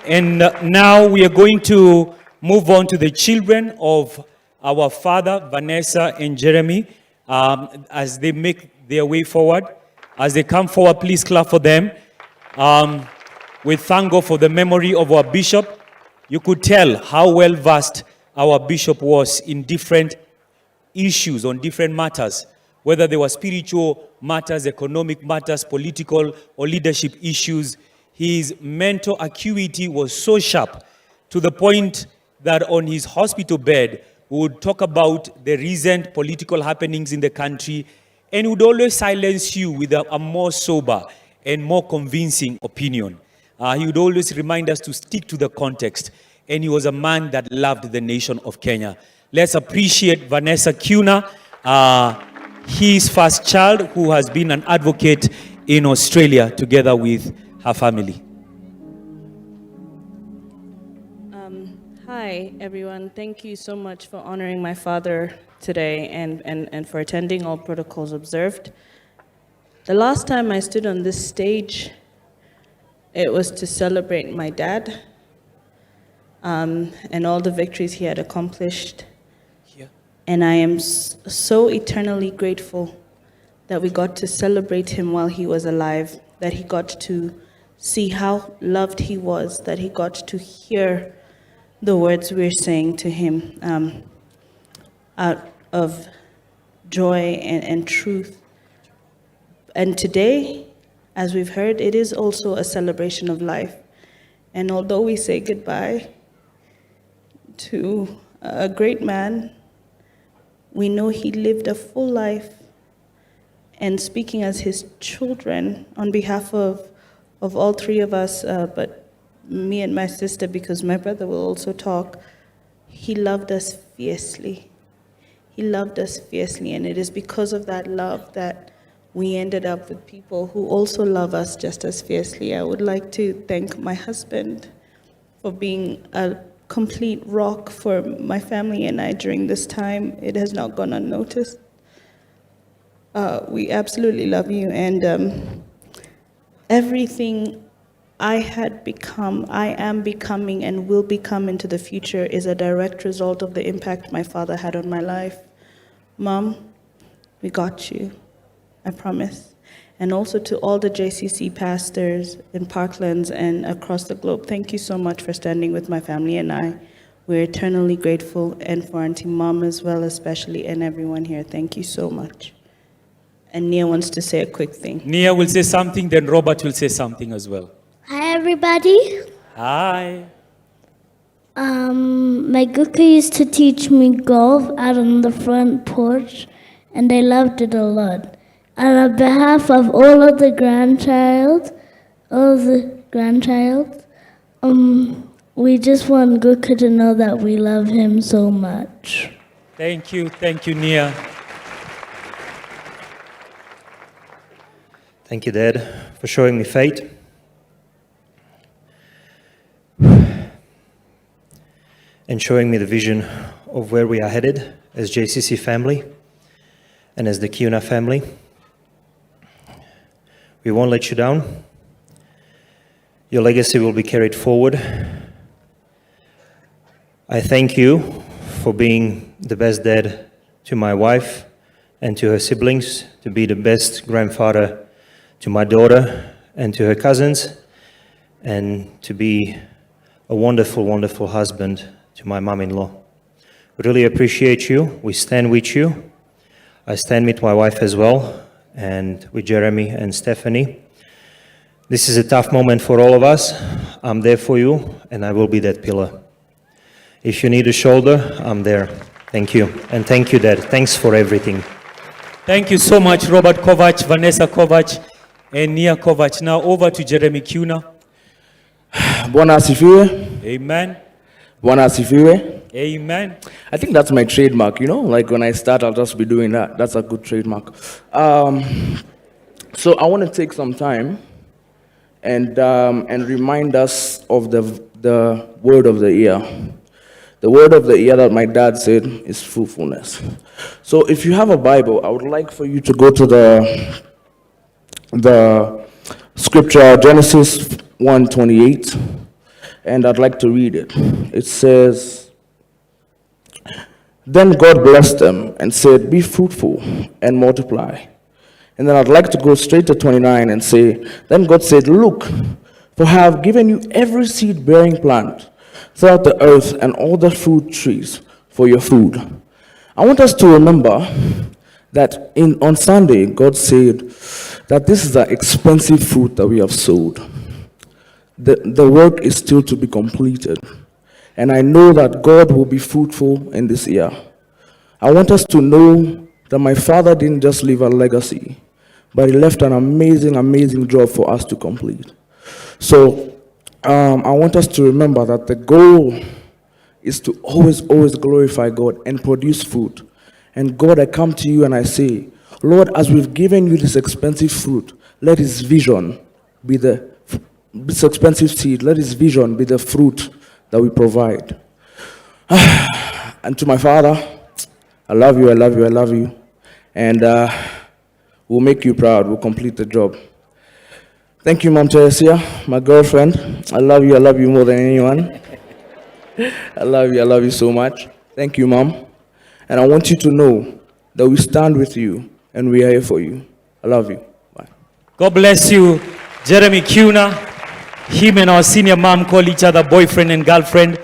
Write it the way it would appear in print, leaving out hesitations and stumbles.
And now we are going to move on to the children of our father, Vanessa and Jeremy, as they make their way forward. As they come forward, please clap for them. We thank God for the memory of our bishop. You could tell how well versed our bishop was in different issues, on different matters, whether they were spiritual matters, economic matters, political or leadership issues. His mental acuity was so sharp to the point that on his hospital bed, we would talk about the recent political happenings in the country, and he would always silence you with a more sober and more convincing opinion. He would always remind us to stick to the context, and he was a man that loved the nation of Kenya. Let's appreciate Vanessa Kiuna, his first child, who has been an advocate in Australia together with her family. Hi, everyone. Thank you so much for honoring my father today and for attending all protocols observed. The last time I stood on this stage, it was to celebrate my dad and all the victories he had accomplished. Yeah. And I am so eternally grateful that we got to celebrate him while he was alive, that he got to see how loved he was, that he got to hear the words we're saying to him out of joy and truth. And today, as we've heard, it is also a celebration of life. And although we say goodbye to a great man, we know he lived a full life. And speaking as his children, on behalf of all three of us, but me and my sister, because my brother will also talk, he loved us fiercely. He loved us fiercely, and it is because of that love that we ended up with people who also love us just as fiercely. I would like to thank my husband for being a complete rock for my family and I during this time. It has not gone unnoticed. We absolutely love you, and everything I am becoming, and will become into the future is a direct result of the impact my father had on my life. Mom, we got you, I promise. And also to all the JCC pastors in Parklands and across the globe, thank you so much for standing with my family and I. We're eternally grateful, and for Auntie Mom as well, especially, and everyone here. Thank you so much. And Nia wants to say a quick thing. Nia will say something, then Robert will say something as well. Hi, everybody. Hi. My Guka used to teach me golf out on the front porch, and I loved it a lot. And on behalf of all of the grandchild, we just want Guka to know that we love him so much. Thank you, Nia. Thank you, Dad, for showing me fate. And showing me the vision of where we are headed as JCC family and as the Kiuna family. We won't let you down. Your legacy will be carried forward. I thank you for being the best dad to my wife and to her siblings, to be the best grandfather to my daughter and to her cousins, and to be a wonderful, wonderful husband to my mom-in-law. We really appreciate you. We stand with you. I stand with my wife as well, and with Jeremy and Stephanie. This is a tough moment for all of us. I'm there for you, and I will be that pillar. If you need a shoulder, I'm there. Thank you. And thank you, Dad. Thanks for everything. Thank you so much, Robert Kovacs, Vanessa Kovacs, and Nia Kovacs. Now over to Jeremy Kiuna. Bwana asifiwe. Amen. Bwana asifiwe. Amen. I think that's my trademark, you know? Like when I start, I'll just be doing that. That's a good trademark. So I want to take some time and remind us of the word of the year. The word of the year that my dad said is fruitfulness. So if you have a Bible, I would like for you to go to the scripture, Genesis 1:28. and I'd like to read it. It says, "Then God blessed them and said, 'Be fruitful and multiply.'" And then I'd like to go straight to 29 and say, "Then God said, 'Look, for I have given you every seed-bearing plant throughout the earth and all the fruit trees for your food.'" I want us to remember that on Sunday, God said that this is an expensive fruit that we have sowed. The work is still to be completed. And I know that God will be fruitful in this year. I want us to know that my father didn't just leave a legacy, but he left an amazing, amazing job for us to complete. So I want us to remember that the goal is to always, always glorify God and produce fruit. And God, I come to you and I say, Lord, as we've given you this expensive fruit, let his vision be this expensive seed, let his vision be the fruit that we provide. And to my father, I love you, I love you, I love you. And we'll make you proud, we'll complete the job. Thank you, Mom Teresia, my girlfriend. I love you more than anyone. I love you so much. Thank you, Mom. And I want you to know that we stand with you and we are here for you. I love you. Bye. God bless you, Jeremy Kiuna. Him and our senior mom call each other boyfriend and girlfriend.